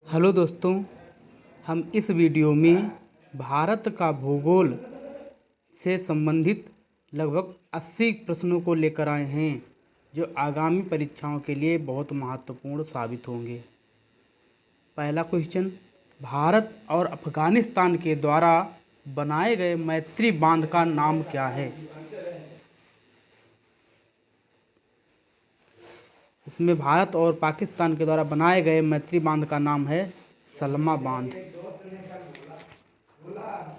Hello दोस्तों, हम इस वीडियो में भारत का भूगोल से संबंधित लगभग 80 प्रश्नों को लेकर आए हैं जो आगामी परीक्षाओं के लिए बहुत महत्वपूर्ण साबित होंगे। पहला क्वेश्चन, भारत और अफगानिस्तान के द्वारा बनाए गए मैत्री बांध का नाम क्या है? इसमें भारत और पाकिस्तान के द्वारा बनाए गए मैत्री बांध का नाम है सलमा बांध।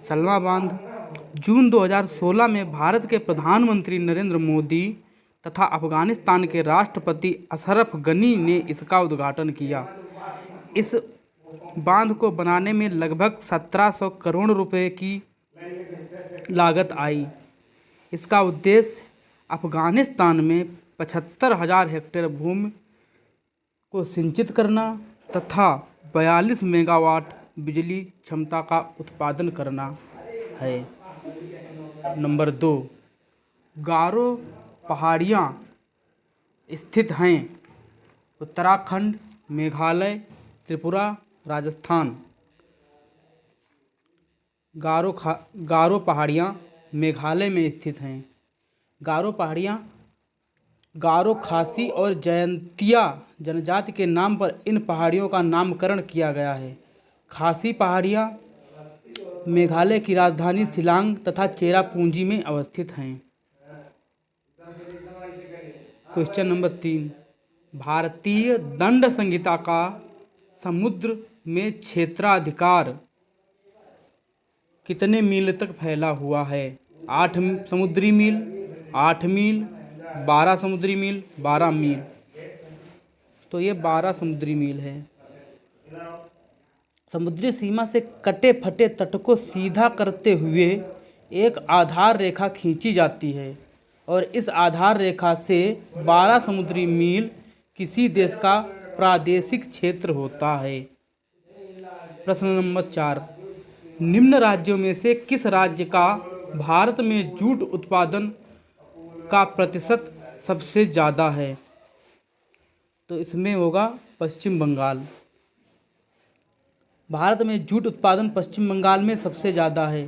सलमा बांध जून 2016 में भारत के प्रधानमंत्री नरेंद्र मोदी तथा अफगानिस्तान के राष्ट्रपति अशरफ गनी ने इसका उद्घाटन किया। इस बांध को बनाने में लगभग 1700 करोड़ रुपए की लागत आई। इसका उद्देश्य अफगानिस्तान में 75,000 हेक्टेयर भूमि को सिंचित करना तथा 42 मेगावाट बिजली क्षमता का उत्पादन करना है। नंबर 2, गारो पहाड़ियाँ स्थित हैं उत्तराखंड, मेघालय, त्रिपुरा, राजस्थान। गारो पहाड़ियाँ मेघालय में स्थित हैं। गारो पहाड़ियाँ गारो, खासी और जयंतिया जनजाति के नाम पर इन पहाड़ियों का नामकरण किया गया है। खासी पहाड़ियाँ मेघालय की राजधानी शिलांग तथा चेरापूंजी में अवस्थित हैं। क्वेश्चन नंबर 3, भारतीय दंड संहिता का समुद्र में क्षेत्राधिकार कितने मील तक फैला हुआ है? 8 समुद्री मील, 8 मील, 12 समुद्री मील, 12 मील। तो ये 12 समुद्री मील है। समुद्री सीमा से कटे फटे तट को सीधा करते हुए एक आधार रेखा खींची जाती है और इस आधार रेखा से 12 समुद्री मील किसी देश का प्रादेशिक क्षेत्र होता है। प्रश्न नंबर 4, निम्न राज्यों में से किस राज्य का भारत में जूट उत्पादन का प्रतिशत सबसे ज़्यादा है? तो इसमें होगा पश्चिम बंगाल। भारत में जूट उत्पादन पश्चिम बंगाल में सबसे ज़्यादा है।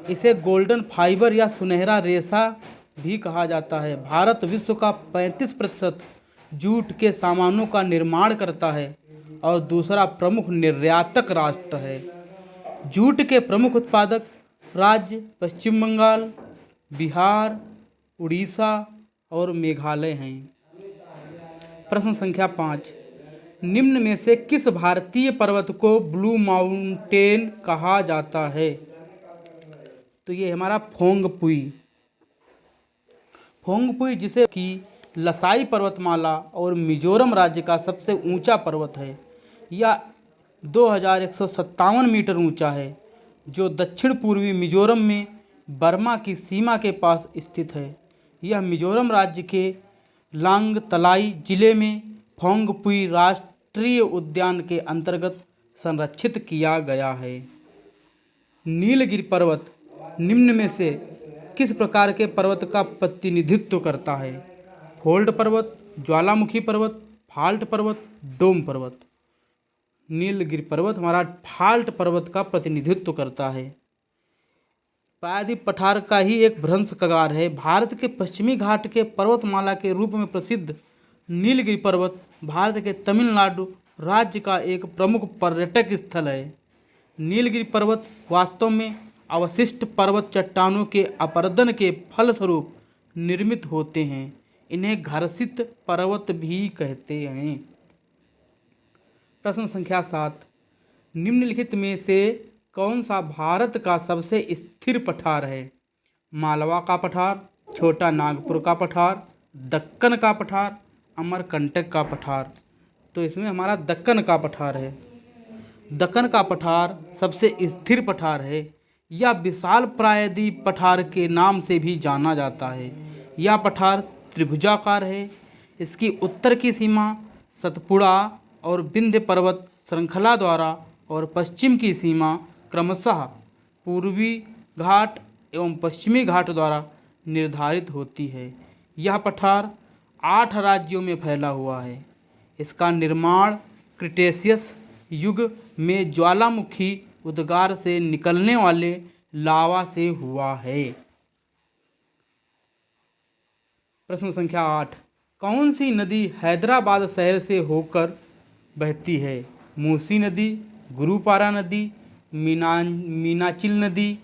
इसे गोल्डन फाइबर या सुनहरा रेशा भी कहा जाता है। भारत विश्व का 35% जूट के सामानों का निर्माण करता है और दूसरा प्रमुख निर्यातक राष्ट्र है। जूट के प्रमुख उत्पादक राज्य पश्चिम बंगाल, बिहार, उड़ीसा और मेघालय हैं। प्रश्न संख्या 5, निम्न में से किस भारतीय पर्वत को ब्लू माउंटेन कहा जाता है? तो ये हमारा फोंगपुई। फोंगपुई जिसे कि लसाई पर्वतमाला और मिजोरम राज्य का सबसे ऊंचा पर्वत है। यह 2157 मीटर ऊंचा है जो दक्षिण पूर्वी मिजोरम में बर्मा की सीमा के पास स्थित है। यह मिजोरम राज्य के लांगतलाई जिले में फोंगपुई राष्ट्रीय उद्यान के अंतर्गत संरक्षित किया गया है। नीलगिरी पर्वत निम्न में से किस प्रकार के पर्वत का प्रतिनिधित्व करता है? फोल्ड पर्वत, ज्वालामुखी पर्वत, फाल्ट पर्वत, डोम पर्वत। नीलगिरी पर्वत हमारा फाल्ट पर्वत का प्रतिनिधित्व करता है। प्रायद्वीप पठार का ही एक भ्रंश कगार है। भारत के पश्चिमी घाट के पर्वतमाला के रूप में प्रसिद्ध नीलगिरी पर्वत भारत के तमिलनाडु राज्य का एक प्रमुख पर्यटक स्थल है। नीलगिरी पर्वत वास्तव में अवशिष्ट पर्वत चट्टानों के अपरदन के फलस्वरूप निर्मित होते हैं। इन्हें घर्षित पर्वत भी कहते हैं। प्रश्न संख्या 7, निम्नलिखित में से कौन सा भारत का सबसे स्थिर पठार है? मालवा का पठार, छोटा नागपुर का पठार, दक्कन का पठार, अमरकंटक का पठार। तो इसमें हमारा दक्कन का पठार है। दक्कन का पठार सबसे स्थिर पठार है। यह विशाल प्रायद्वीप पठार के नाम से भी जाना जाता है। यह पठार त्रिभुजाकार है। इसकी उत्तर की सीमा सतपुड़ा और विंध्य पर्वत श्रृंखला द्वारा और पश्चिम की सीमा क्रमशः पूर्वी घाट एवं पश्चिमी घाट द्वारा निर्धारित होती है। यह पठार 8 राज्यों में फैला हुआ है। इसका निर्माण क्रिटेशियस युग में ज्वालामुखी उद्गार से निकलने वाले लावा से हुआ है। प्रश्न संख्या 8, कौन सी नदी हैदराबाद शहर से होकर बहती है? मूसी नदी, गुरुपारा नदी, मीनाचिल नदी,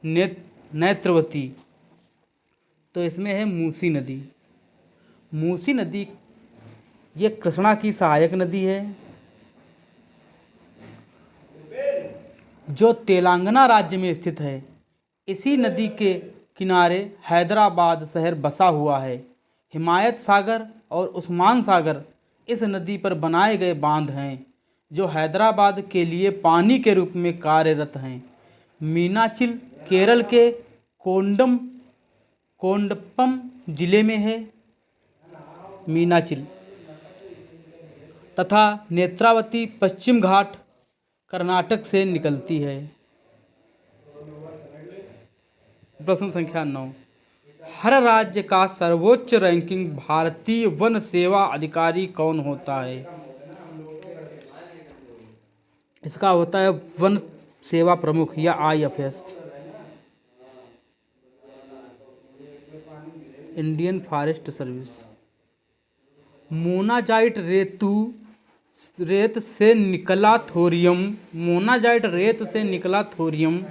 नेत्रवती। तो इसमें है मूसी नदी। मूसी नदी ये कृष्णा की सहायक नदी है जो तेलंगाना राज्य में स्थित है। इसी नदी के किनारे हैदराबाद शहर बसा हुआ है। हिमायत सागर और उस्मान सागर इस नदी पर बनाए गए बांध हैं जो हैदराबाद के लिए पानी के रूप में कार्यरत हैं। मीनाचिल केरल के कोंडप्पम जिले में है मीनाचिल, तथा नेत्रावती पश्चिम घाट कर्नाटक से निकलती है। प्रश्न संख्या 9, हर राज्य का सर्वोच्च रैंकिंग भारतीय वन सेवा अधिकारी कौन होता है? इसका होता है वन सेवा प्रमुख या IFS, Indian forest service. Monazite रेत से निकला थोरियम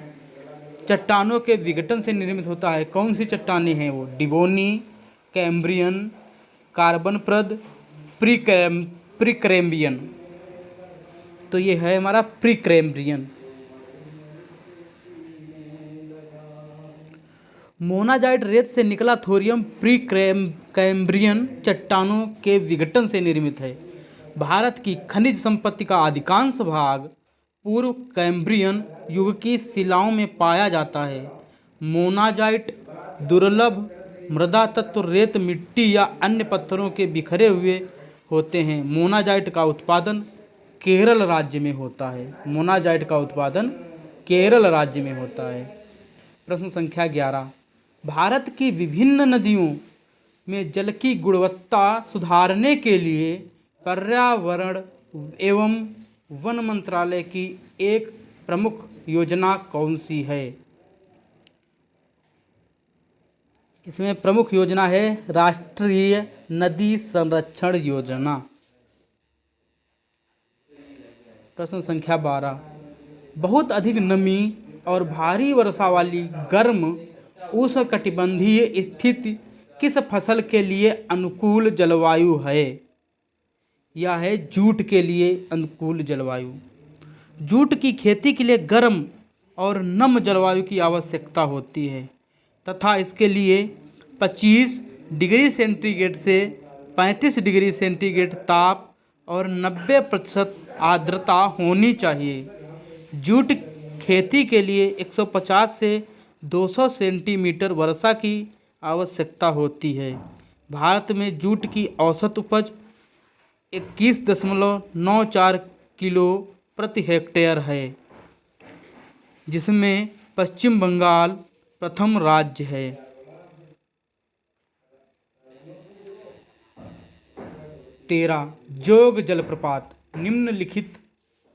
चट्टानों के विघटन से निर्मित होता है। कौन सी चट्टानें हैं वो? डिबोनी, कैम्ब्रियन, कार्बनप्रद, प्रीकैम्ब्रियन। तो ये है हमारा प्रीकैम्ब्रियन। मोनाजाइट रेत से निकला थोरियम प्रीकैम्ब्रियन चट्टानों के विघटन से निर्मित है। भारत की खनिज संपत्ति का अधिकांश भाग पूर्व कैम्ब्रियन युग की शिलाओं में पाया जाता है। मोनाजाइट दुर्लभ मृदा तत्व रेत, मिट्टी या अन्य पत्थरों के बिखरे हुए होते हैं। मोनाजाइट का उत्पादन केरल राज्य में होता है। प्रश्न संख्या 11, भारत की विभिन्न नदियों में जल की गुणवत्ता सुधारने के लिए पर्यावरण एवं वन मंत्रालय की एक प्रमुख योजना कौन सी है? इसमें प्रमुख योजना है राष्ट्रीय नदी संरक्षण योजना। प्रश्न संख्या 12, बहुत अधिक नमी और भारी वर्षा वाली गर्म उष्णकटिबंधीय स्थिति किस फसल के लिए अनुकूल जलवायु है? यह है जूट के लिए अनुकूल जलवायु। जूट की खेती के लिए गर्म और नम जलवायु की आवश्यकता होती है तथा इसके लिए 25 डिग्री सेंटीग्रेड से 35 डिग्री सेंटीग्रेड ताप और 90% आर्द्रता होनी चाहिए। जूट खेती के लिए 150 से 200 सेंटीमीटर वर्षा की आवश्यकता होती है। भारत में जूट की औसत उपज 21.94 किलो प्रति हेक्टेयर है, जिसमें पश्चिम बंगाल प्रथम राज्य है। 13, जोग जलप्रपात निम्नलिखित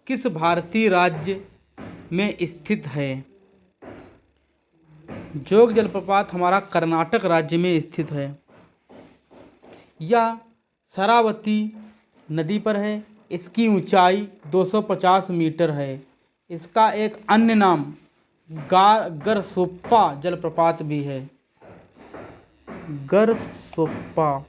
किस भारतीय राज्य में स्थित है? जोग जलप्रपात हमारा कर्नाटक राज्य में स्थित है। यह शरावती नदी पर है। इसकी ऊंचाई 250 मीटर है। इसका एक अन्य नाम गरसोप्पा जलप्रपात भी है। गरसोप्पा।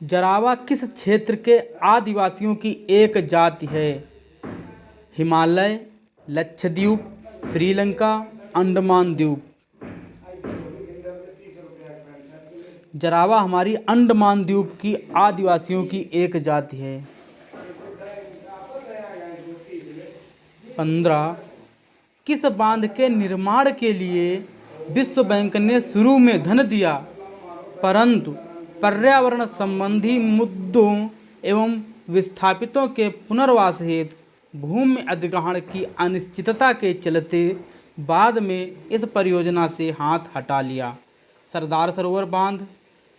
जरावा किस क्षेत्र के आदिवासियों की एक जाति है? हिमालय, लक्षद्वीप, श्रीलंका, अंडमान द्वीप। जरावा हमारी अंडमान द्वीप की आदिवासियों की एक जाति है। 15, किस बांध के निर्माण के लिए विश्व बैंक ने शुरू में धन दिया परंतु पर्यावरण संबंधी मुद्दों एवं विस्थापितों के पुनर्वास हेतु भूमि अधिग्रहण की अनिश्चितता के चलते बाद में इस परियोजना से हाथ हटा लिया? सरदार सरोवर बांध,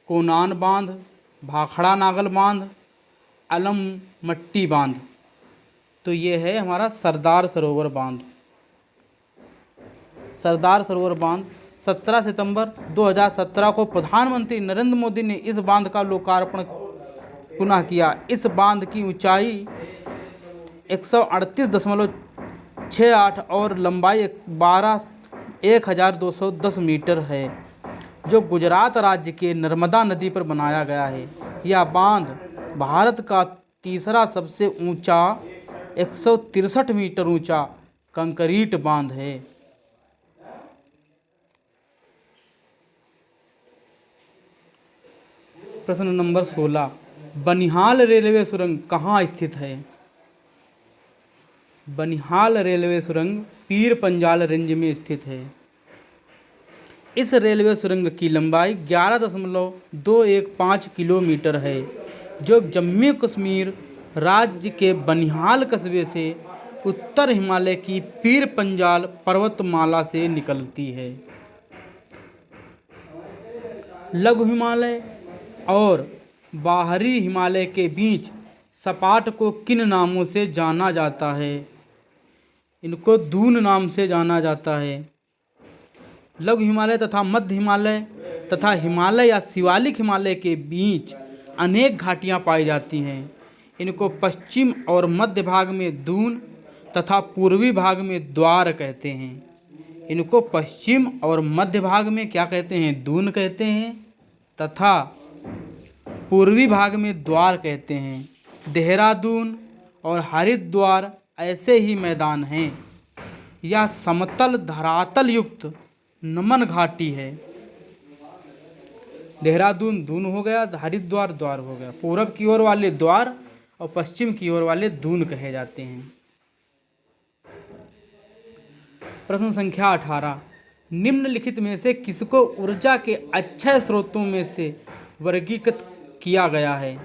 कोनान बांध, भाखड़ा नागल बांध, अलमट्टी बांध। तो ये है हमारा सरदार सरोवर बांध। सरदार सरोवर बांध 17 सितंबर 2017 को प्रधानमंत्री नरेंद्र मोदी ने इस बांध का लोकार्पण पुनः किया। इस बांध की ऊंचाई 138.68 और लंबाई 1210 मीटर है, जो गुजरात राज्य के नर्मदा नदी पर बनाया गया है। यह बांध भारत का तीसरा सबसे ऊंचा 163 मीटर ऊंचा कंक्रीट बांध है। प्रश्न नंबर 16, बनिहाल रेलवे सुरंग कहाँ स्थित है? बनिहाल रेलवे सुरंग पीर पंजाल रेंज में स्थित है। इस रेलवे सुरंग की लंबाई 11.215 किलोमीटर है, जो जम्मू कश्मीर राज्य के बनिहाल कस्बे से उत्तर हिमालय की पीर पंजाल पर्वतमाला से निकलती है। लघु हिमालय और बाहरी हिमालय के बीच सपाट को किन नामों से जाना जाता है? इनको दून नाम से जाना जाता है। लघु हिमालय तथा मध्य हिमालय तथा हिमालय या शिवालिक हिमालय के बीच अनेक घाटियाँ पाई जाती हैं। इनको पश्चिम और मध्य भाग में दून तथा पूर्वी भाग में द्वार कहते हैं। इनको पश्चिम और मध्य भाग में क्या कहते हैं? दून कहते हैं तथा पूर्वी भाग में द्वार कहते हैं। देहरादून और हरिद्वार ऐसे ही मैदान हैं। यह समतल धरातल युक्त नमन घाटी है। देहरादून दून हो गया, हरिद्वार द्वार हो गया। पूरब की ओर वाले द्वार और पश्चिम की ओर वाले दून कहे जाते हैं। प्रश्न संख्या 18, निम्नलिखित में से किसको ऊर्जा के अक्षय स्रोतों में से वर्गीकृत किया गया है?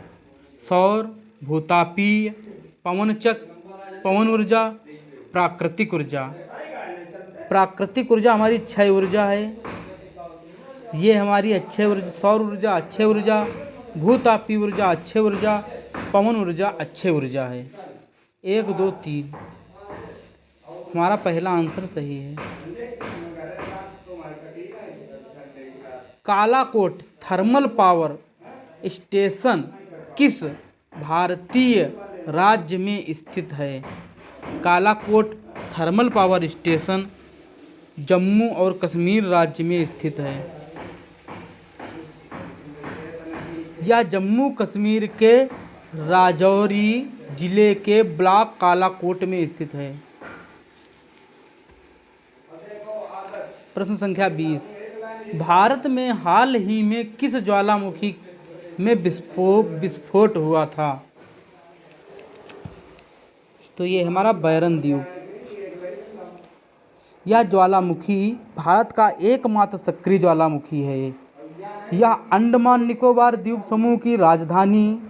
सौर, भूतापीय, पवन ऊर्जा, प्राकृतिक ऊर्जा। प्राकृतिक ऊर्जा हमारी क्षय ऊर्जा है। ये हमारी अक्षय ऊर्जा, सौर ऊर्जा अक्षय ऊर्जा, भूतापीय ऊर्जा अक्षय ऊर्जा, पवन ऊर्जा अक्षय ऊर्जा है। 1, 2, 3 हमारा पहला आंसर सही है। कालाकोट थर्मल पावर स्टेशन किस भारतीय राज्य में स्थित है? Kalakot thermal power station Jammu और कश्मीर राज्य में स्थित है। यह जम्मू कश्मीर के राजौरी जिले के ब्लॉक कालाकोट में स्थित है। प्रश्न संख्या 20, भारत में हाल ही में किस ज्वालामुखी में विस्फोट हुआ था? तो ये हमारा बैरन द्वीप। यह ज्वालामुखी भारत का एकमात्र सक्रिय ज्वालामुखी है। यह अंडमान निकोबार द्वीप समूह की राजधानी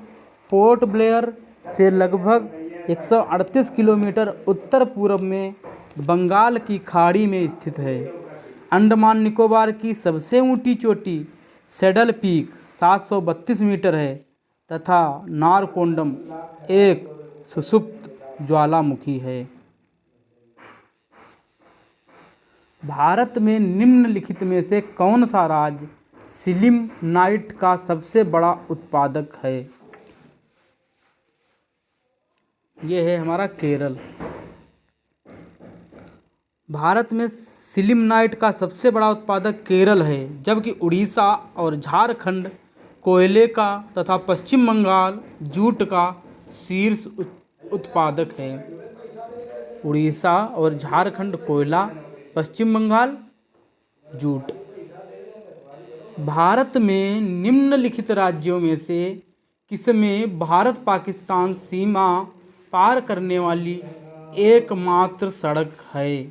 पोर्ट ब्लेयर से लगभग 138 किलोमीटर उत्तर पूर्व में बंगाल की खाड़ी में स्थित है। अंडमान निकोबार की सबसे ऊंची चोटी सैडल पीक 732 मीटर है तथा नारकोंडम एक सुषुप्त ज्वालामुखी है। भारत में निम्नलिखित में से कौन सा राज्य सिलिमनाइट का सबसे बड़ा उत्पादक है? यह है हमारा केरल। भारत में सिलिमनाइट का सबसे बड़ा उत्पादक केरल है, जबकि उड़ीसा और झारखंड कोयले का तथा पश्चिम बंगाल जूट का शीर्ष उत्पादक है। उड़ीसा और झारखंड कोयला, पश्चिम बंगाल जूट। भारत में निम्नलिखित राज्यों में से किसमें भारत पाकिस्तान सीमा पार करने वाली एकमात्र सड़क है?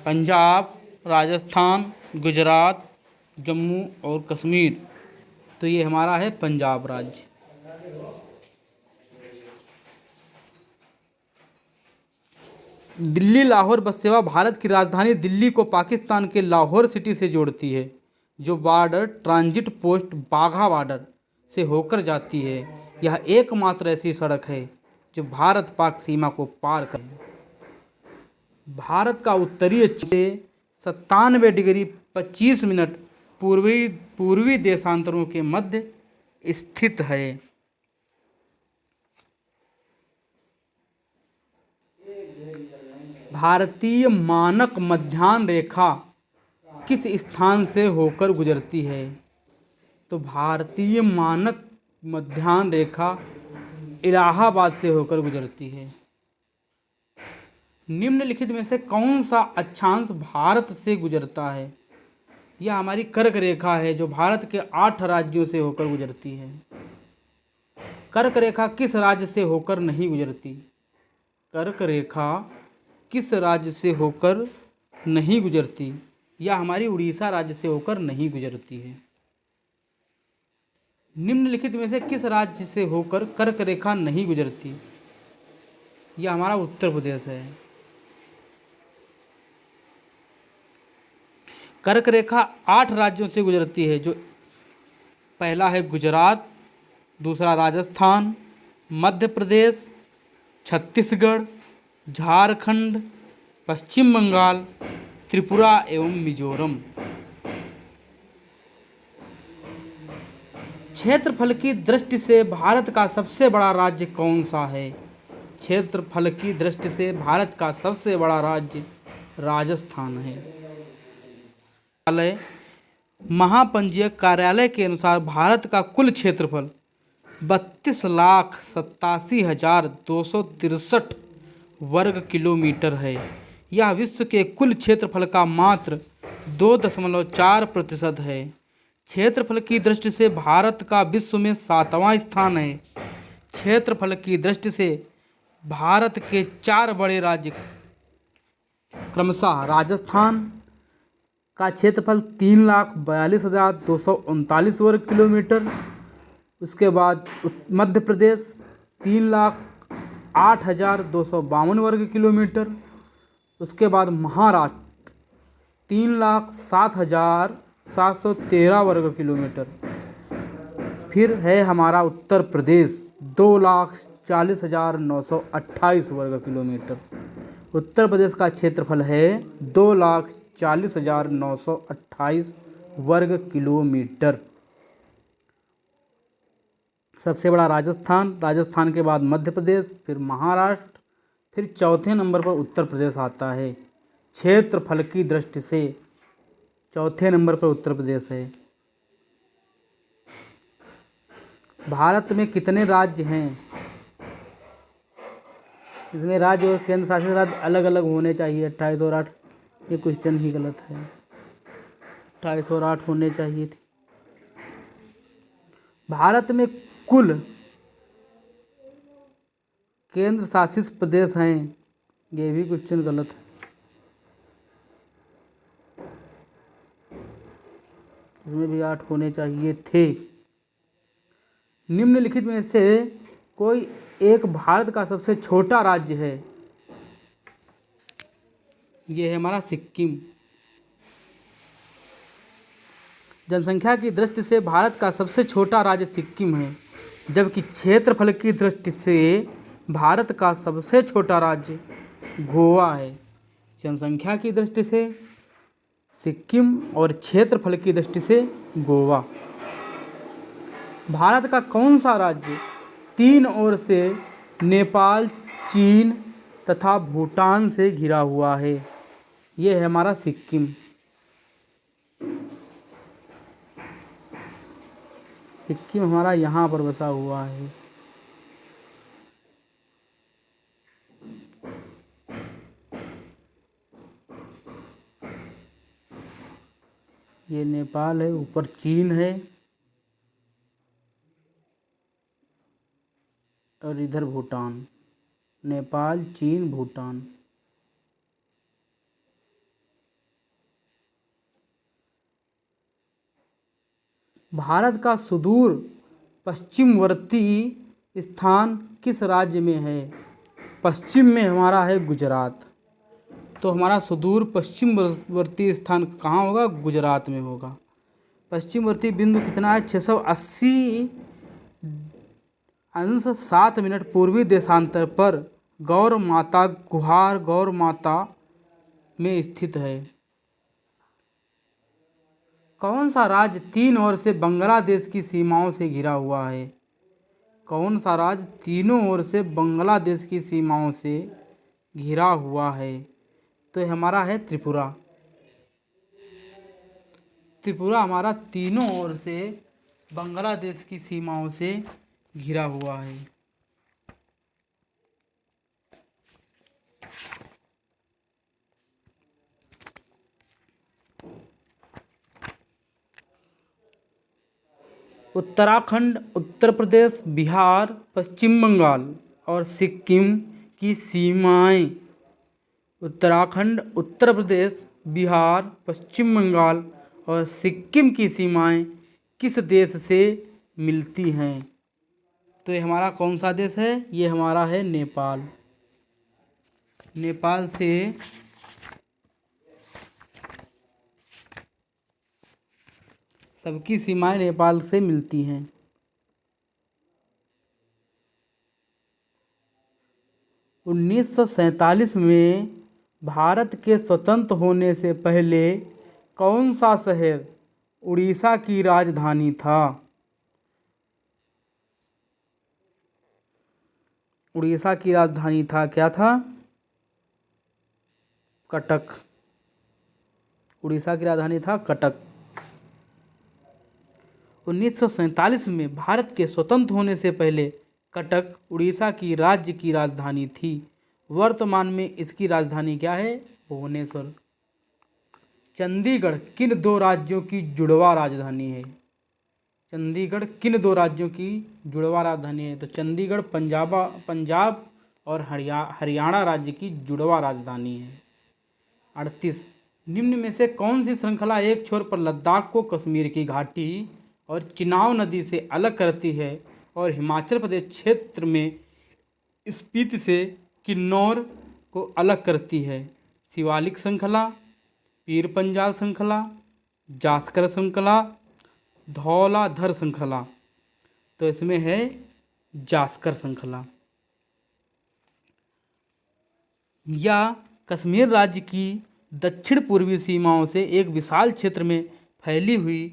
पंजाब, राजस्थान, गुजरात, जम्मू और कश्मीर। तो ये हमारा है पंजाब राज्य। दिल्ली लाहौर बस सेवा भारत की राजधानी दिल्ली को पाकिस्तान के लाहौर सिटी से जोड़ती है, जो बॉर्डर ट्रांजिट पोस्ट बाघा बॉर्डर से होकर जाती है। यह एकमात्र ऐसी सड़क है जो भारत पाक सीमा को पार कर भारत का उत्तरी से 97 डिग्री 25 मिनट पूर्वी देशांतरों के मध्य स्थित है। भारतीय मानक मध्याह्न रेखा किस स्थान से होकर गुजरती है? तो भारतीय मानक मध्याह्न रेखा इलाहाबाद से होकर गुजरती है। निम्नलिखित में से कौन सा अक्षांश भारत से गुजरता है? यह हमारी कर्क रेखा है जो भारत के 8 राज्यों से होकर गुजरती है। कर्क रेखा किस राज्य से होकर नहीं गुजरती? कर्क रेखा किस राज्य से होकर नहीं गुजरती? यह हमारी उड़ीसा राज्य से होकर नहीं गुजरती है। निम्नलिखित में से किस राज्य से होकर कर्क रेखा नहीं गुजरती? यह हमारा उत्तर प्रदेश है। कर्क रेखा 8 राज्यों से गुजरती है, जो पहला है गुजरात, दूसरा राजस्थान, मध्य प्रदेश, छत्तीसगढ़, झारखंड, पश्चिम बंगाल, त्रिपुरा एवं मिजोरम। क्षेत्रफल की दृष्टि से भारत का सबसे बड़ा राज्य कौन सा है? क्षेत्रफल की दृष्टि से भारत का सबसे बड़ा राज्य राजस्थान है। महापंजीयक कार्यालय के अनुसार भारत का कुल क्षेत्रफल 32,87,263 वर्ग किलोमीटर है। यह विश्व के कुल क्षेत्रफल का मात्र 2.4% है। क्षेत्रफल की दृष्टि से भारत का विश्व में 7वां स्थान है। क्षेत्रफल की दृष्टि से भारत के 4 बड़े राज्य क्रमशः राजस्थान का क्षेत्रफल 3,42,239 वर्ग किलोमीटर, उसके बाद मध्य प्रदेश 3,08,252 वर्ग किलोमीटर, उसके बाद महाराष्ट्र 3,07,713 वर्ग किलोमीटर, फिर है हमारा उत्तर प्रदेश 2,40,928 वर्ग किलोमीटर। उत्तर प्रदेश का क्षेत्रफल है 2,40,928 वर्ग किलोमीटर। सबसे बड़ा राजस्थान, राजस्थान के बाद मध्य प्रदेश, फिर महाराष्ट्र, फिर चौथे नंबर पर उत्तर प्रदेश आता है। क्षेत्रफल की दृष्टि से चौथे नंबर पर उत्तर प्रदेश है। भारत में कितने राज्य हैं? इसमें राज्य और केंद्र शासित राज्य अलग अलग होने चाहिए। 28 और 8, ये क्वेश्चन ही गलत है। 28 और 8 होने चाहिए थे। भारत में कुल केंद्र शासित प्रदेश हैं, ये भी क्वेश्चन गलत है। इसमें भी 8 होने चाहिए थे। निम्नलिखित में से कोई एक भारत का सबसे छोटा राज्य है। ये है हमारा सिक्किम। जनसंख्या की दृष्टि से भारत का सबसे छोटा राज्य सिक्किम है, जबकि क्षेत्रफल की दृष्टि से भारत का सबसे छोटा राज्य गोवा है। जनसंख्या की दृष्टि से सिक्किम और क्षेत्रफल की दृष्टि से गोवा। भारत का कौन सा राज्य 3 ओर से नेपाल, चीन तथा भूटान से घिरा हुआ है? ये है हमारा सिक्किम। सिक्किम हमारा यहाँ पर बसा हुआ है। ये नेपाल है, ऊपर चीन है और इधर भूटान। नेपाल, चीन, भूटान। भारत का सुदूर पश्चिमवर्ती स्थान किस राज्य में है? पश्चिम में हमारा है गुजरात। तो हमारा सुदूर पश्चिमवर्ती स्थान कहाँ होगा? गुजरात में होगा। पश्चिमवर्ती बिंदु कितना है? 680° 7' पूर्वी देशांतर पर गौर माता गुहार गौर माता में स्थित है। कौन सा राज्य तीन ओर से बांग्लादेश की सीमाओं से घिरा हुआ है? कौन सा राज्य तीनों ओर से बांग्लादेश की सीमाओं से घिरा हुआ है? तो हमारा है त्रिपुरा। त्रिपुरा हमारा तीनों ओर से बांग्लादेश की सीमाओं से घिरा हुआ है। उत्तराखंड, उत्तर प्रदेश, बिहार, पश्चिम बंगाल और सिक्किम की सीमाएं। उत्तराखंड, उत्तर प्रदेश, बिहार, पश्चिम बंगाल और सिक्किम की सीमाएं किस देश से मिलती हैं? तो ये हमारा कौन सा देश है? ये हमारा है नेपाल। नेपाल से सबकी सीमाएं नेपाल से मिलती हैं। उन्नीस 1947 में भारत के स्वतंत्र होने से पहले कौन सा शहर उड़ीसा की राजधानी था? उड़ीसा की राजधानी था, क्या था? कटक। उड़ीसा की राजधानी था कटक। 1947 में भारत के स्वतंत्र होने से पहले कटक उड़ीसा की राज्य की राजधानी थी। वर्तमान में इसकी राजधानी क्या है? भुवनेश्वर। चंडीगढ़ किन दो राज्यों की जुड़वा राजधानी है? चंडीगढ़ किन दो राज्यों की जुड़वा राजधानी है? तो चंडीगढ़ पंजाब और हरियाणा राज्य की जुड़वा राजधानी है। 38 निम्न में से कौन सी श्रृंखला एक छोर पर लद्दाख को कश्मीर की घाटी और चिनाब नदी से अलग करती है और हिमाचल प्रदेश क्षेत्र में स्पीति से किन्नौर को अलग करती है? शिवालिक श्रृंखला, पीर पंजाल श्रृंखला, जास्कर श्रृंखला, धौलाधर श्रृंखला। तो इसमें है जास्कर श्रृंखला। यह कश्मीर राज्य की दक्षिण पूर्वी सीमाओं से एक विशाल क्षेत्र में फैली हुई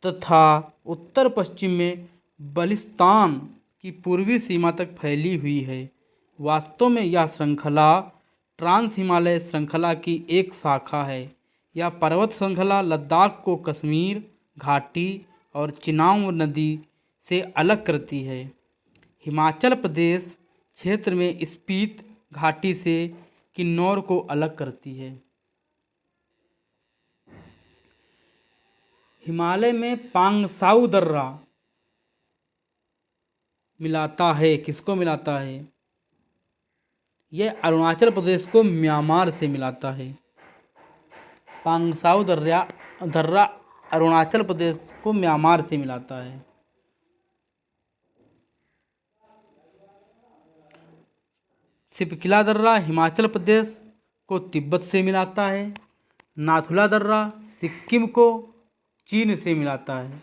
तथा उत्तर पश्चिम में बलिस्तान की पूर्वी सीमा तक फैली हुई है। वास्तव में यह श्रृंखला ट्रांस हिमालय श्रृंखला की एक शाखा है। यह पर्वत श्रृंखला लद्दाख को कश्मीर घाटी और चिनाब नदी से अलग करती है। हिमाचल प्रदेश क्षेत्र में स्पीति घाटी से किन्नौर को अलग करती है। हिमालय में पांगसाउ दर्रा मिलाता है, किसको मिलाता है? यह अरुणाचल प्रदेश को म्यांमार से मिलाता है। पांगसाउ दर्रा अरुणाचल प्रदेश को म्यांमार से मिलाता है। सिपकिला दर्रा हिमाचल प्रदेश को तिब्बत से मिलाता है। नाथुला दर्रा सिक्किम को चीन से मिलाता है।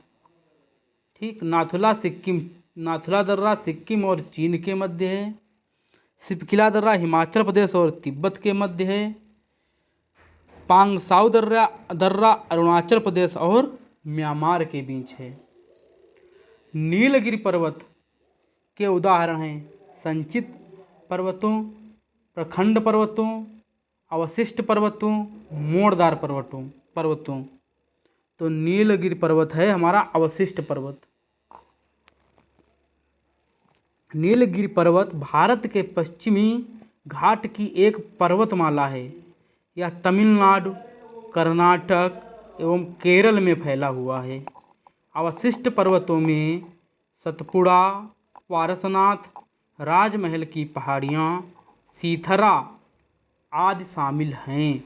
ठीक, नाथुला दर्रा सिक्किम और चीन के मध्य है। सिपकिला दर्रा हिमाचल प्रदेश और तिब्बत के मध्य है। पांगसाउ दर्रा अरुणाचल प्रदेश और म्यांमार के बीच है। नीलगिरी पर्वत के उदाहरण हैं संचित पर्वतों, प्रखंड पर्वतों, अवशिष्ट पर्वतों, मोड़दार पर्वतों। तो नीलगिरी पर्वत है हमारा अवशिष्ट पर्वत। नीलगिरी पर्वत भारत के पश्चिमी घाट की एक पर्वतमाला है। यह तमिलनाडु, कर्नाटक एवं केरल में फैला हुआ है। अवशिष्ट पर्वतों में सतपुड़ा, पारसनाथ, राजमहल की पहाड़ियाँ, सीथरा आदि शामिल हैं।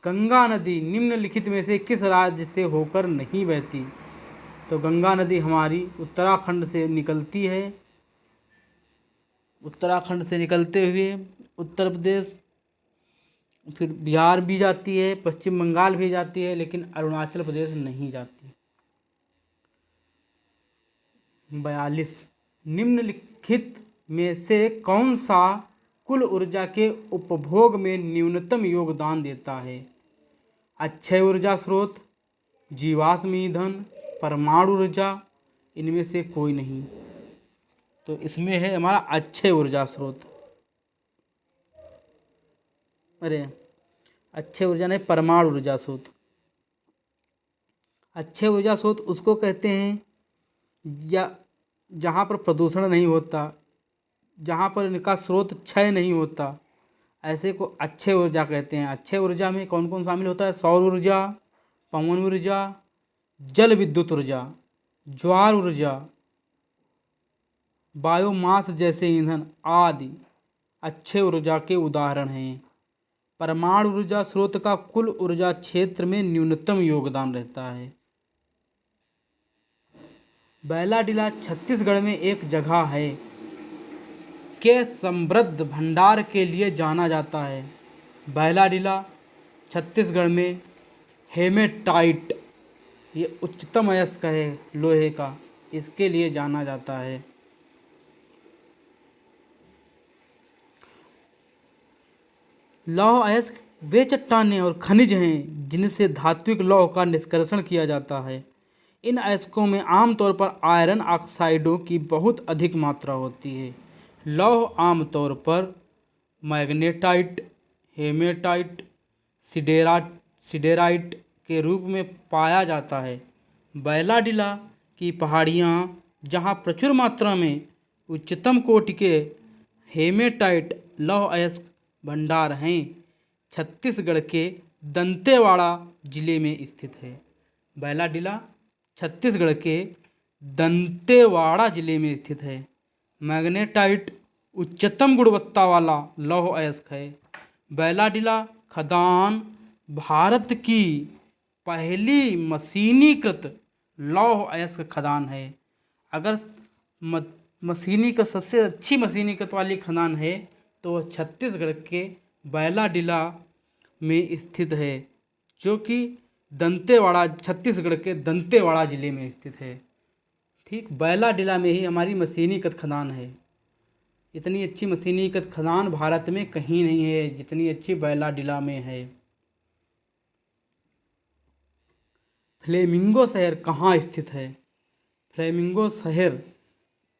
गंगा नदी निम्नलिखित में से किस राज्य से होकर नहीं बहती? तो गंगा नदी हमारी उत्तराखंड से निकलती है। उत्तराखंड से निकलते हुए उत्तर प्रदेश, फिर बिहार भी जाती है, पश्चिम बंगाल भी जाती है, लेकिन अरुणाचल प्रदेश नहीं जाती। 42। निम्नलिखित में से कौन सा कुल ऊर्जा के उपभोग में न्यूनतम योगदान देता है? अक्षय ऊर्जा स्रोत, जीवाश्म ईंधन, परमाणु ऊर्जा, इनमें से कोई नहीं। तो इसमें है हमारा अक्षय ऊर्जा स्रोत। अरे अक्षय ऊर्जा नहीं, परमाणु ऊर्जा स्रोत। अक्षय ऊर्जा स्रोत उसको कहते हैं या जहाँ पर प्रदूषण नहीं होता, जहाँ पर इनका स्रोत क्षय नहीं होता, ऐसे को अक्षय ऊर्जा कहते हैं। अक्षय ऊर्जा में कौन कौन शामिल होता है? सौर ऊर्जा, पवन ऊर्जा, जल विद्युत ऊर्जा, ज्वार ऊर्जा, बायोमास जैसे ईंधन आदि अक्षय ऊर्जा के उदाहरण हैं। परमाणु ऊर्जा स्रोत का कुल ऊर्जा क्षेत्र में न्यूनतम योगदान रहता है। बैलाडीला छत्तीसगढ़ में एक जगह है के समृद्ध भंडार के लिए जाना जाता है। बैलाडीला छत्तीसगढ़ में हेमेटाइट, ये उच्चतम अयस्क है लोहे का, इसके लिए जाना जाता है। लौह अयस्क वे चट्टानें और खनिज हैं जिनसे धात्विक लौह का निष्कर्षण किया जाता है। इन अयस्कों में आमतौर पर आयरन ऑक्साइडों की बहुत अधिक मात्रा होती है। लौह आमतौर पर मैग्नेटाइट, हेमेटाइट, सिडेराइट के रूप में पाया जाता है। बैलाडीला की पहाड़ियाँ, जहाँ प्रचुर मात्रा में उच्चतम कोटि के हेमेटाइट लौह अयस्क भंडार हैं, छत्तीसगढ़ के दंतेवाड़ा जिले में स्थित है। बैलाडीला छत्तीसगढ़ के दंतेवाड़ा जिले में स्थित है। मैग्नेटाइट उच्चतम गुणवत्ता वाला लौह अयस्क है। बैलाडीला खदान भारत की पहली मशीनीकृत लौह अयस्क खदान है। अगर मशीनीकृत सबसे अच्छी मशीनीकृत वाली खदान है तो वह छत्तीसगढ़ के बैलाडीला में स्थित है, जो कि दंतेवाड़ा, छत्तीसगढ़ के दंतेवाड़ा जिले में स्थित है। ठीक, बैलाडीला में ही हमारी मशीनीकृत खदान है। इतनी अच्छी मशीनीकृत खदान भारत में कहीं नहीं है जितनी अच्छी बैलाडीला में है। फ्लेमिंगो शहर कहाँ स्थित है? फ्लेमिंगो शहर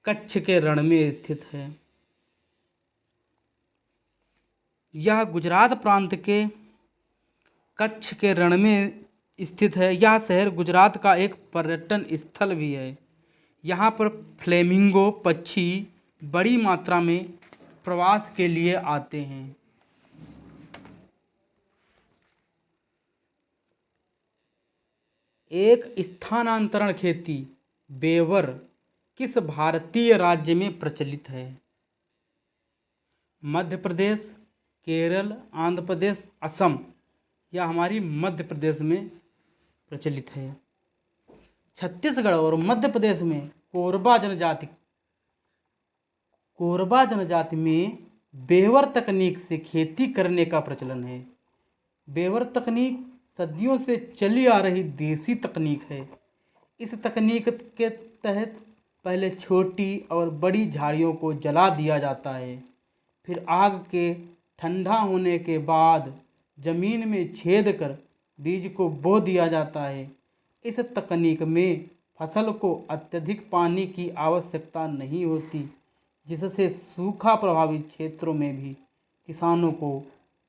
कच्छ के रण में स्थित है। यह गुजरात प्रांत के कच्छ के रण में स्थित है। यह शहर गुजरात का एक पर्यटन स्थल भी है। यहाँ पर फ्लेमिंगो पक्षी बड़ी मात्रा में प्रवास के लिए आते हैं। एक स्थानांतरण खेती बेवर किस भारतीय राज्य में प्रचलित है? मध्य प्रदेश, केरल, आंध्र प्रदेश, असम। यह हमारी मध्य प्रदेश में प्रचलित है। छत्तीसगढ़ और मध्य प्रदेश में कोरबा जनजाति में बेवर तकनीक से खेती करने का प्रचलन है। बेवर तकनीक सदियों से चली आ रही देसी तकनीक है। इस तकनीक के तहत पहले छोटी और बड़ी झाड़ियों को जला दिया जाता है, फिर आग के ठंडा होने के बाद ज़मीन में छेद कर बीज को बो दिया जाता है। इस तकनीक में फसल को अत्यधिक पानी की आवश्यकता नहीं होती, जिससे सूखा प्रभावित क्षेत्रों में भी किसानों को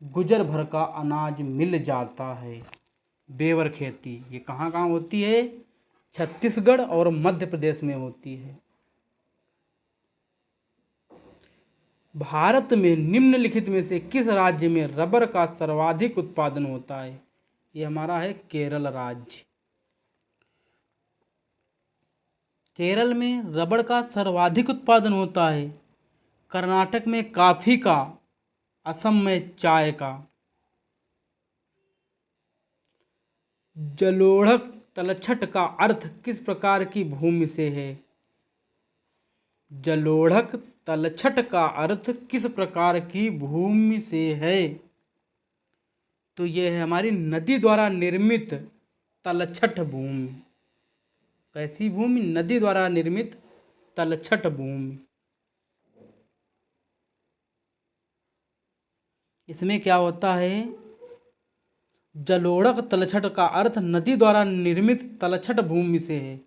गुजर भर का अनाज मिल जाता है। बेवर खेती ये कहाँ कहाँ होती है? छत्तीसगढ़ और मध्य प्रदेश में होती है। भारत में निम्नलिखित में से किस राज्य में रबर का सर्वाधिक उत्पादन होता है? ये हमारा है केरल राज्य। केरल में रबड़ का सर्वाधिक उत्पादन होता है। कर्नाटक में कॉफ़ी का, असम में चाय का। जलोढ़क तलछट का अर्थ किस प्रकार की भूमि से है? जलोढ़क तलछट का अर्थ किस प्रकार की भूमि से है? तो यह है हमारी नदी द्वारा निर्मित तलछट भूमि। कैसी भूमि? नदी द्वारा निर्मित तलछट भूमि। इसमें क्या होता है, जलोढ़क तलछट का अर्थ नदी द्वारा निर्मित तलछट भूमि से है,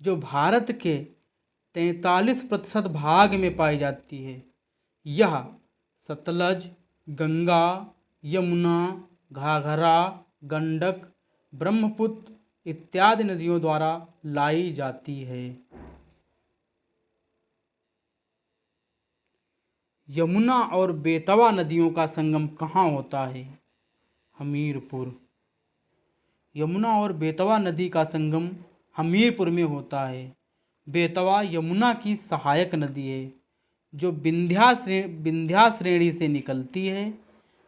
जो भारत के 43% भाग में पाई जाती है। यह सतलज, गंगा, यमुना, घाघरा, गंडक, ब्रह्मपुत्र इत्यादि नदियों द्वारा लाई जाती है। यमुना और बेतवा नदियों का संगम कहाँ होता है? हमीरपुर। यमुना और बेतवा नदी का संगम हमीरपुर में होता है। बेतवा यमुना की सहायक नदी है जो विंध्या श्रेणी से निकलती है।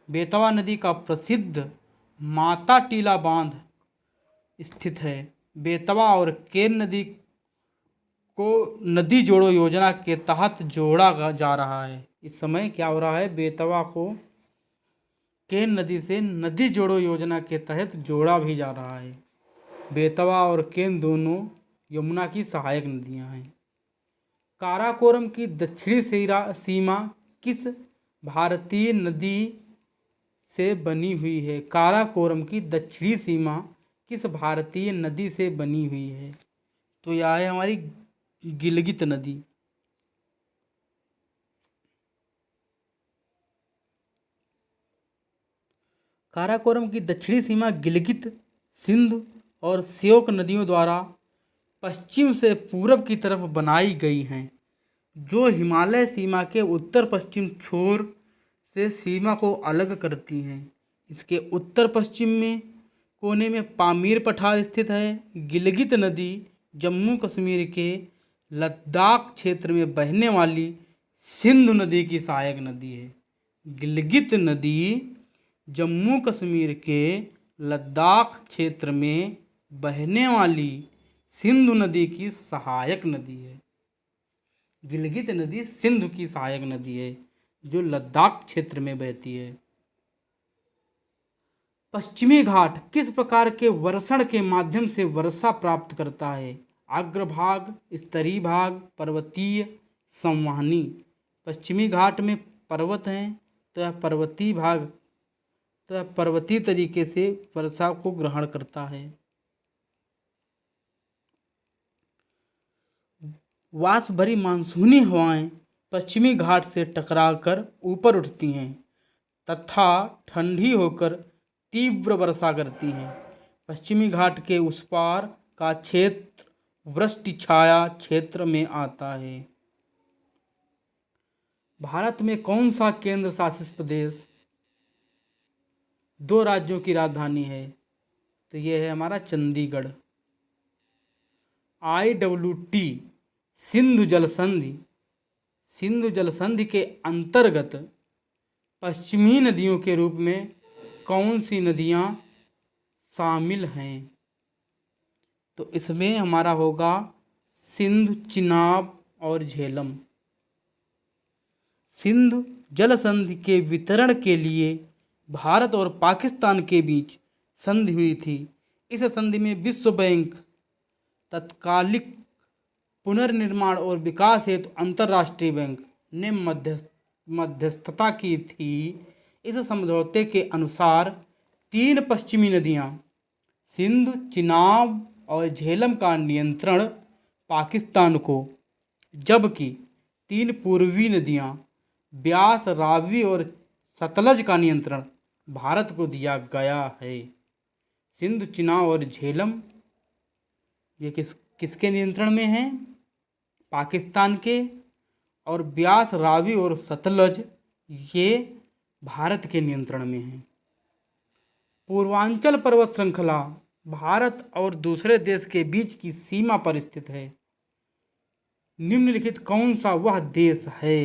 बेतवा नदी का प्रसिद्ध माता टीला बांध स्थित है। बेतवा और केन नदी को नदी जोड़ो योजना के तहत जोड़ा जा रहा है। इस समय क्या हो रहा है, बेतवा को केन नदी से नदी जोड़ो योजना के तहत जोड़ा भी जा रहा है। बेतवा और केन दोनों यमुना की सहायक नदियां हैं। काराकोरम की दक्षिणी सीमा किस भारतीय नदी से बनी हुई है? काराकोरम की दक्षिणी सीमा किस भारतीय नदी से बनी हुई है? तो यह है हमारी गिलगित नदी। काराकोरम की दक्षिणी सीमा गिलगित, सिंधु और श्योक नदियों द्वारा पश्चिम से पूरब की तरफ बनाई गई हैं, जो हिमालय सीमा के उत्तर पश्चिम छोर से सीमा को अलग करती हैं। इसके उत्तर पश्चिम में कोने में पामीर पठार स्थित है। गिलगित नदी जम्मू कश्मीर के लद्दाख क्षेत्र में बहने वाली सिंधु नदी की सहायक नदी है। गिलगित नदी जम्मू कश्मीर के लद्दाख क्षेत्र में बहने वाली सिंधु नदी की सहायक नदी है। गिलगित नदी सिंधु की सहायक नदी है जो लद्दाख क्षेत्र में बहती है। पश्चिमी घाट किस प्रकार के वर्षण के माध्यम से वर्षा प्राप्त करता है? अग्रभाग, स्तरीय भाग, पर्वतीय, संवहनी। पश्चिमी घाट में पर्वत हैं तो यह पर्वतीय भाग, तो यह पर्वतीय तरीके से वर्षा को ग्रहण करता है। वाष्प भरी मानसूनी हवाएं पश्चिमी घाट से टकराकर ऊपर उठती हैं तथा ठंडी होकर तीव्र वर्षा करती हैं। पश्चिमी घाट के उस पार का क्षेत्र वृष्टि छाया क्षेत्र में आता है। भारत में कौन सा केंद्र शासित प्रदेश 2 राज्यों की राजधानी है? तो यह है हमारा चंडीगढ़। IWT सिंधु जल संधि, सिंधु जल संधि के अंतर्गत पश्चिमी नदियों के रूप में कौन सी नदियां शामिल हैं? तो इसमें हमारा होगा सिंधु, चिनाब और झेलम। सिंधु जल संधि के वितरण के लिए भारत और पाकिस्तान के बीच संधि हुई थी। इस संधि में विश्व बैंक, तत्कालिक पुनर्निर्माण और विकास हेतु अंतर्राष्ट्रीय बैंक ने मध्यस्थता की थी। इस समझौते के अनुसार 3 पश्चिमी नदियां सिंधु, चिनाब और झेलम का नियंत्रण पाकिस्तान को, जबकि 3 पूर्वी नदियां ब्यास, रावी और सतलज का नियंत्रण भारत को दिया गया है। सिंधु, चिनाब और झेलम ये किसके नियंत्रण में हैं? पाकिस्तान के। और ब्यास, रावी और सतलज ये भारत के नियंत्रण में हैं। पूर्वांचल पर्वत श्रृंखला भारत और दूसरे देश के बीच की सीमा पर स्थित है। निम्नलिखित कौन सा वह देश है?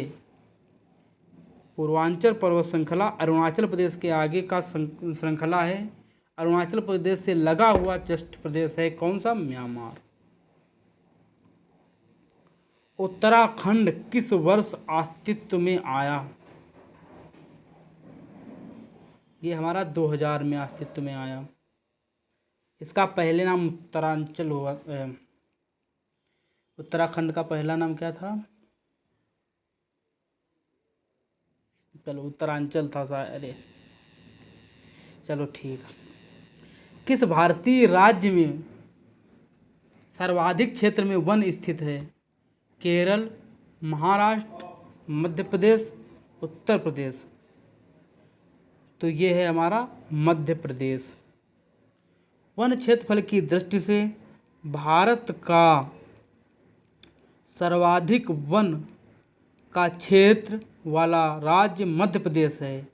पूर्वांचल पर्वत श्रृंखला अरुणाचल प्रदेश के आगे का श्रृंखला है। अरुणाचल प्रदेश से लगा हुआ जस्ट प्रदेश है कौन सा? म्यांमार। उत्तराखंड किस वर्ष अस्तित्व में आया? ये हमारा 2000 में अस्तित्व में आया। इसका पहले नाम उत्तरांचल हुआ। उत्तराखंड का पहला नाम क्या था? चलो उत्तरांचल था शायद। अरे चलो ठीक। किस भारतीय राज्य में सर्वाधिक क्षेत्र में वन स्थित है? केरल, महाराष्ट्र, मध्य प्रदेश, उत्तर प्रदेश। तो ये है हमारा मध्य प्रदेश। वन क्षेत्रफल की दृष्टि से भारत का सर्वाधिक वन का क्षेत्र वाला राज्य मध्य प्रदेश है।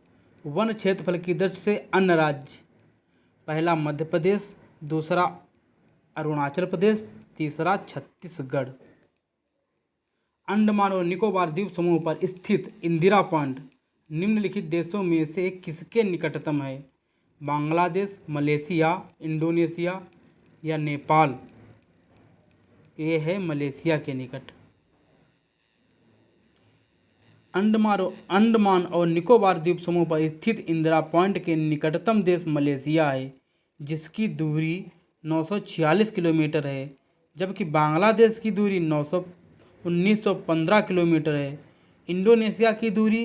वन क्षेत्रफल की दृष्टि से अन्य राज्य: पहला मध्य प्रदेश, दूसरा अरुणाचल प्रदेश, तीसरा छत्तीसगढ़। अंडमान और निकोबार द्वीप समूह पर स्थित इंदिरा पॉइंट निम्नलिखित देशों में से किसके निकटतम है? बांग्लादेश, मलेशिया, इंडोनेशिया या नेपाल? ये है मलेशिया के निकट। अंडमान और निकोबार द्वीप समूह पर स्थित इंदिरा पॉइंट के निकटतम देश मलेशिया है, जिसकी दूरी 946 किलोमीटर है, जबकि बांग्लादेश की दूरी 1915 किलोमीटर है। इंडोनेशिया की दूरी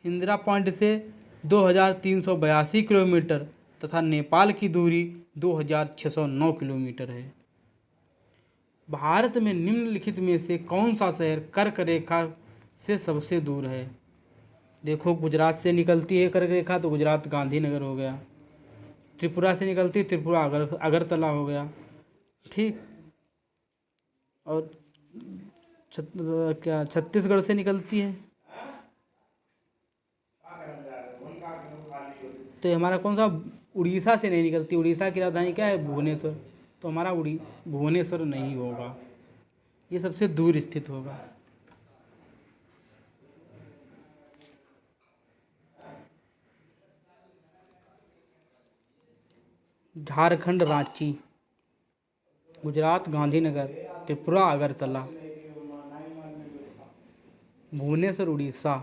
इंदिरा पॉइंट से 2382 किलोमीटर तथा नेपाल की दूरी 2609 किलोमीटर है। भारत में निम्नलिखित में से कौन सा शहर कर्क रेखा से सबसे दूर है? देखो, गुजरात से निकलती है कर्क रेखा तो गुजरात गांधीनगर हो गया। त्रिपुरा से निकलती है त्रिपुरा अगरतला हो गया, ठीक। और छत्तीसगढ़ से निकलती है तो हमारा कौन सा? उड़ीसा से नहीं निकलती। उड़ीसा की राजधानी क्या है? भुवनेश्वर। तो हमारा भुवनेश्वर नहीं होगा, ये सबसे दूर स्थित होगा। झारखंड रांची, गुजरात गांधीनगर, त्रिपुरा अगरतला, भुवनेश्वर उड़ीसा।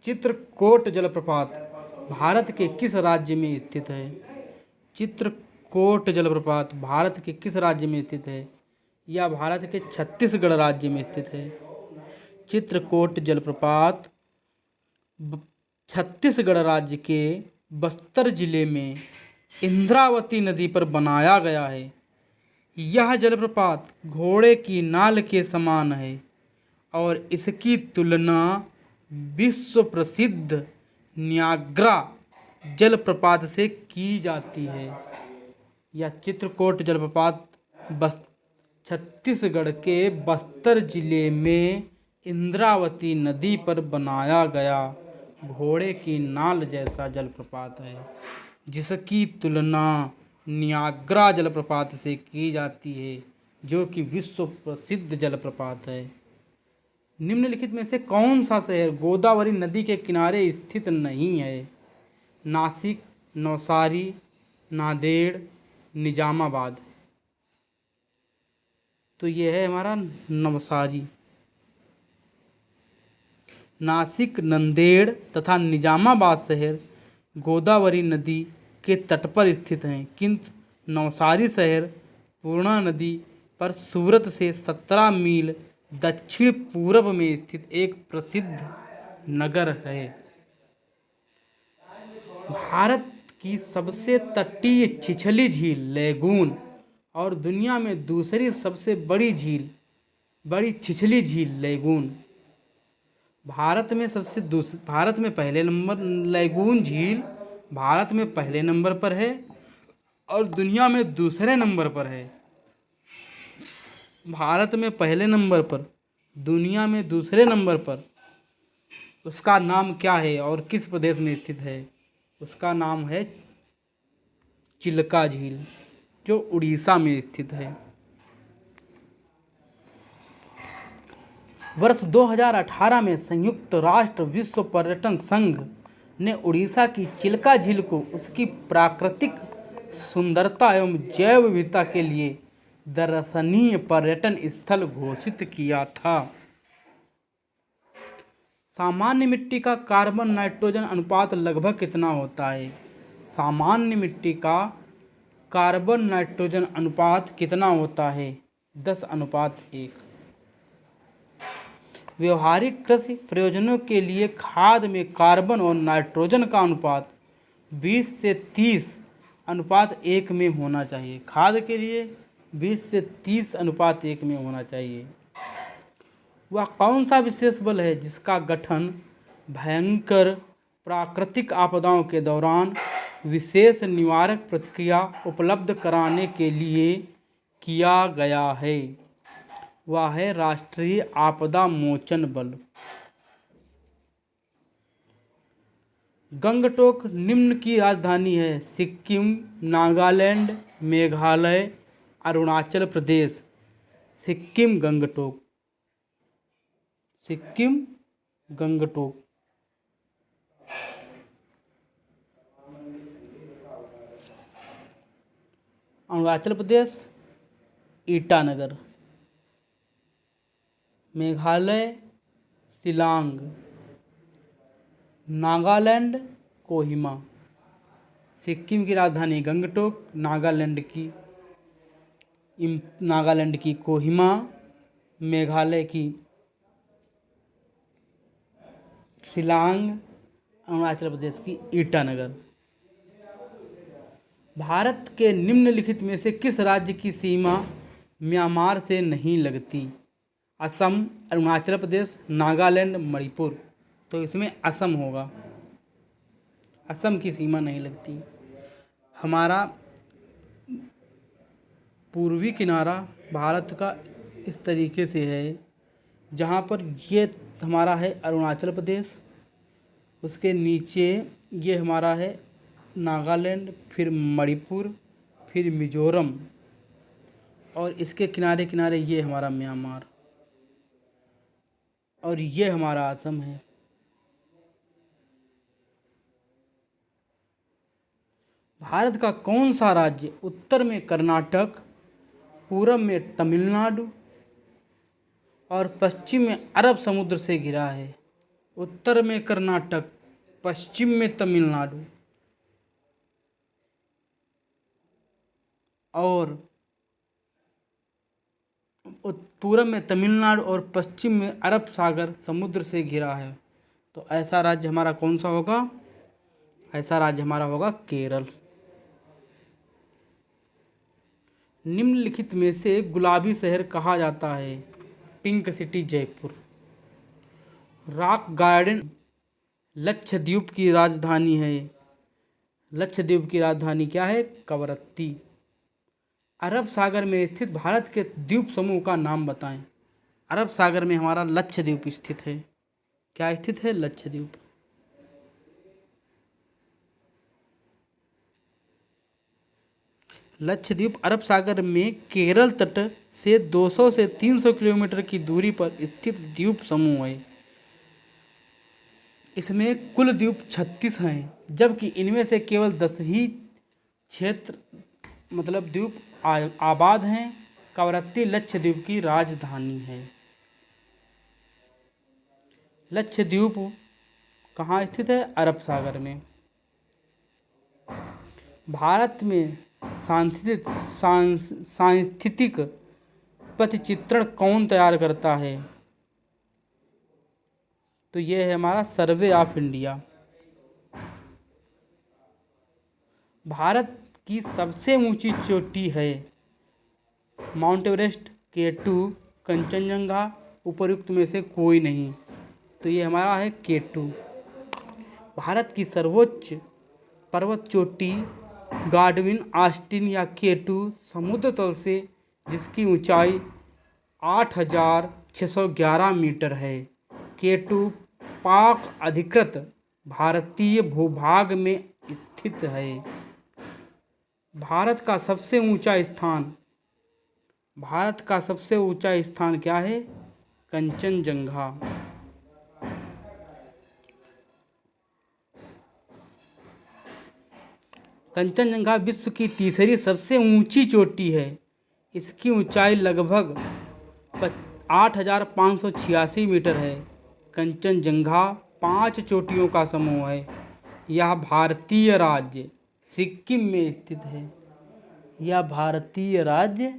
चित्रकूट जलप्रपात भारत के किस राज्य में स्थित है? चित्रकूट जलप्रपात भारत के किस राज्य में स्थित है? यह भारत के छत्तीसगढ़ राज्य में स्थित है। चित्रकूट जलप्रपात छत्तीसगढ़ राज्य के बस्तर जिले में इंद्रावती नदी पर बनाया गया है। यह जलप्रपात घोड़े की नाल के समान है और इसकी तुलना विश्व प्रसिद्ध न्याग्रा जलप्रपात से की जाती है। यह चित्रकूट जलप्रपात छत्तीसगढ़ के बस्तर जिले में इंद्रावती नदी पर बनाया गया घोड़े की नाल जैसा जलप्रपात है, जिसकी तुलना नियाग्रा जलप्रपात से की जाती है, जो कि विश्व प्रसिद्ध जलप्रपात है। निम्नलिखित में से कौन सा शहर गोदावरी नदी के किनारे स्थित नहीं है? नासिक, नवसारी, नांदेड़, निजामाबाद। तो ये है हमारा नवसारी। नासिक, नांदेड़ तथा निजामाबाद शहर गोदावरी नदी के तट पर स्थित हैं, किंतु नवसारी शहर पूर्णा नदी पर सूरत से 17 मील दक्षिण पूर्व में स्थित एक प्रसिद्ध नगर है। भारत की सबसे तटीय छिछली झील लैगून और दुनिया में दूसरी सबसे बड़ी छिछली झील लैगून। भारत में पहले नंबर लैगून झील भारत में पहले नंबर पर है और दुनिया में दूसरे नंबर पर है। भारत में पहले नंबर पर, दुनिया में दूसरे नंबर पर। उसका नाम क्या है और किस प्रदेश में स्थित है? उसका नाम है चिल्का झील, जो उड़ीसा में स्थित है। वर्ष 2018 में संयुक्त राष्ट्र विश्व पर्यटन संघ ने उड़ीसा की चिल्का झील को उसकी प्राकृतिक सुंदरता एवं जैव विविधता के लिए दर्शनीय पर्यटन स्थल घोषित किया था। सामान्य मिट्टी का कार्बन नाइट्रोजन अनुपात लगभग कितना होता है? सामान्य मिट्टी का कार्बन नाइट्रोजन अनुपात कितना होता है? 10:1। व्यवहारिक कृषि प्रयोजनों के लिए खाद में कार्बन और नाइट्रोजन का अनुपात 20 से 30:1 में होना चाहिए। खाद के लिए 20 से 30:1 में होना चाहिए। वह कौन सा विशेष बल है जिसका गठन भयंकर प्राकृतिक आपदाओं के दौरान विशेष निवारक प्रतिक्रिया उपलब्ध कराने के लिए किया गया है? वह है राष्ट्रीय आपदा मोचन बल। गंगटोक निम्न की राजधानी है? सिक्किम, नागालैंड, मेघालय, अरुणाचल प्रदेश। सिक्किम गंगटोक। सिक्किम गंगटोक। अरुणाचल प्रदेश ईटानगर। मेघालय शिलांग। नागालैंड कोहिमा। सिक्किम की राजधानी गंगटोक, नागालैंड की कोहिमा, मेघालय की शिलांग, अरुणाचल प्रदेश की ईटानगर। भारत के निम्नलिखित में से किस राज्य की सीमा म्यांमार से नहीं लगती? असम, अरुणाचल प्रदेश, नागालैंड, मणिपुर। तो इसमें असम होगा। असम की सीमा नहीं लगती। हमारा पूर्वी किनारा भारत का इस तरीके से है, जहाँ पर ये हमारा है अरुणाचल प्रदेश, उसके नीचे ये हमारा है नागालैंड, फिर मणिपुर, फिर मिजोरम, और इसके किनारे किनारे ये हमारा म्यांमार, और ये हमारा असम है। भारत का कौन सा राज्य उत्तर में कर्नाटक, पूरब में तमिलनाडु और पश्चिम में अरब समुद्र से घिरा है? उत्तर में कर्नाटक, पश्चिम में तमिलनाडु और पूरब में तमिलनाडु और पश्चिम में अरब सागर समुद्र से घिरा है। तो ऐसा राज्य हमारा कौन सा होगा? ऐसा राज्य हमारा होगा केरल। निम्नलिखित में से गुलाबी शहर कहा जाता है? Pink city Jaipur. Rock garden Lakshadweep की राजधानी है। लक्षद्वीप की राजधानी क्या है? कवरत्ती। अरब सागर में स्थित भारत के द्वीप समूह का नाम बताएं। अरब सागर में हमारा लक्षद्वीप स्थित है। क्या स्थित है? लक्षद्वीप। लक्षद्वीप अरब सागर में केरल तट से 200 से 300 किलोमीटर की दूरी पर स्थित द्वीप समूह है। इसमें कुल द्वीप 36 हैं, जबकि इनमें से केवल 10 ही क्षेत्र द्वीप आबाद हैं। कवरत्ती लक्षद्वीप की राजधानी है। लक्षद्वीप कहाँ स्थित है? अरब सागर में। भारत में सांस्कृतिक पथचित्रण कौन तैयार करता है? तो ये है हमारा सर्वे ऑफ इंडिया। भारत की सबसे ऊंची चोटी है? माउंट एवरेस्ट, K2, कंचनजंगा, उपर्युक्त में से कोई नहीं। तो ये हमारा है K2। भारत की सर्वोच्च पर्वत चोटी गाडविन ऑस्टिन या K2 समुद्र तल से जिसकी ऊंचाई 8,611 मीटर है। K2 पाक अधिकृत भारतीय भूभाग में स्थित है। भारत का सबसे ऊंचा स्थान क्या है? कंचनजंगा। कंचनजंगा विश्व की तीसरी सबसे ऊंची चोटी है। इसकी ऊंचाई लगभग 8,586 मीटर है। कंचनजंगा 5 चोटियों का समूह है। यह भारतीय राज्य सिक्किम में स्थित है। यह भारतीय राज्य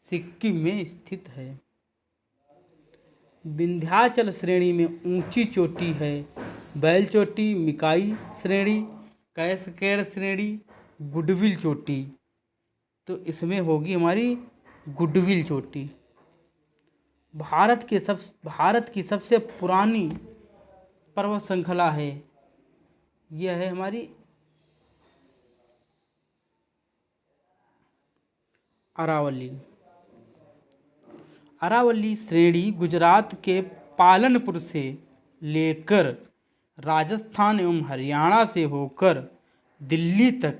सिक्किम में स्थित है। विंध्याचल श्रेणी में ऊंची चोटी है बैल चोटी, मिकाई श्रेणी, कैसकेड श्रेणी, गुडविल चोटी। तो इसमें होगी हमारी गुडविल चोटी। भारत की सबसे पुरानी पर्वत श्रृंखला है, यह है हमारी अरावली। अरावली श्रेणी गुजरात के पालनपुर से लेकर राजस्थान एवं हरियाणा से होकर दिल्ली तक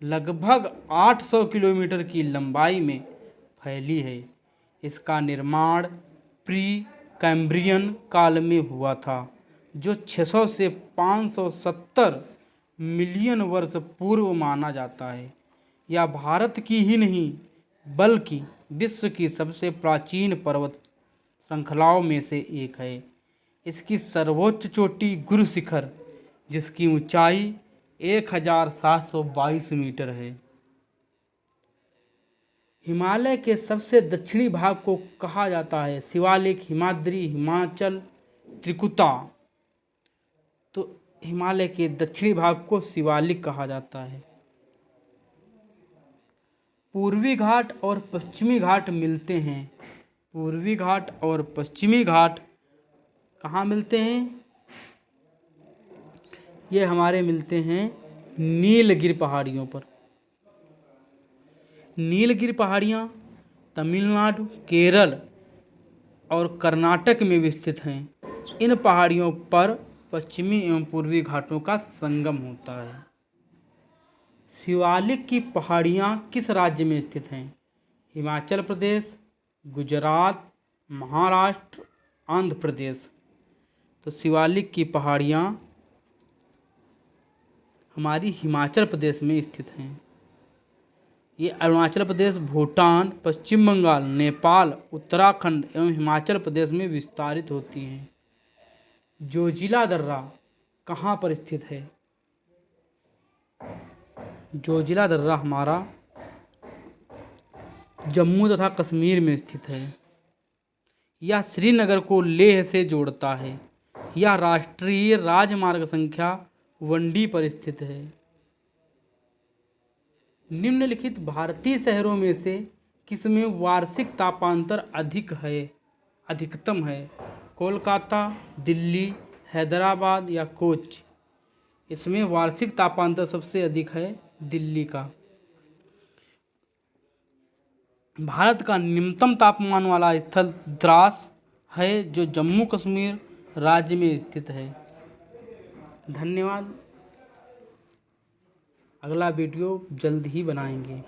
लगभग 800 किलोमीटर की लंबाई में फैली है। इसका निर्माण प्री कैम्ब्रियन काल में हुआ था, जो 600 से 570 मिलियन वर्ष पूर्व माना जाता है। यह भारत की ही नहीं बल्कि विश्व की सबसे प्राचीन पर्वत श्रृंखलाओं में से एक है। इसकी सर्वोच्च चोटी गुरु शिखर, जिसकी ऊंचाई 1722 मीटर है। हिमालय के सबसे दक्षिणी भाग को कहा जाता है शिवालिक, हिमाद्री, हिमाचल, त्रिकुटा। तो हिमालय के दक्षिणी भाग को शिवालिक कहा जाता है। पूर्वी घाट और पश्चिमी घाट मिलते हैं। पूर्वी घाट और पश्चिमी घाट कहाँ मिलते हैं? ये हमारे मिलते हैं नीलगिरी पहाड़ियों पर। नीलगिरी पहाड़ियाँ तमिलनाडु, केरल और कर्नाटक में विस्तृत हैं। इन पहाड़ियों पर पश्चिमी एवं पूर्वी घाटों का संगम होता है। शिवालिक की पहाड़ियाँ किस राज्य में स्थित हैं? हिमाचल प्रदेश, गुजरात, महाराष्ट्र, आंध्र प्रदेश। तो शिवालिक की पहाड़ियाँ हमारी हिमाचल प्रदेश में स्थित हैं। ये अरुणाचल प्रदेश, भूटान, पश्चिम बंगाल, नेपाल, उत्तराखंड एवं हिमाचल प्रदेश में विस्तारित होती हैं। जोजिला दर्रा कहाँ पर स्थित है? जोजिला दर्रा हमारा जम्मू तथा कश्मीर में स्थित है। यह श्रीनगर को लेह से जोड़ता है। यह राष्ट्रीय राजमार्ग संख्या 1D पर स्थित है। निम्नलिखित भारतीय शहरों में से किसमें वार्षिक तापांतर अधिकतम है? कोलकाता, दिल्ली, हैदराबाद या कोच? इसमें वार्षिक तापांतर सबसे अधिक है दिल्ली का। भारत का निम्नतम तापमान वाला स्थल द्रास है, जो जम्मू कश्मीर राज्य में स्थित है। धन्यवाद। अगला वीडियो जल्द ही बनाएंगे।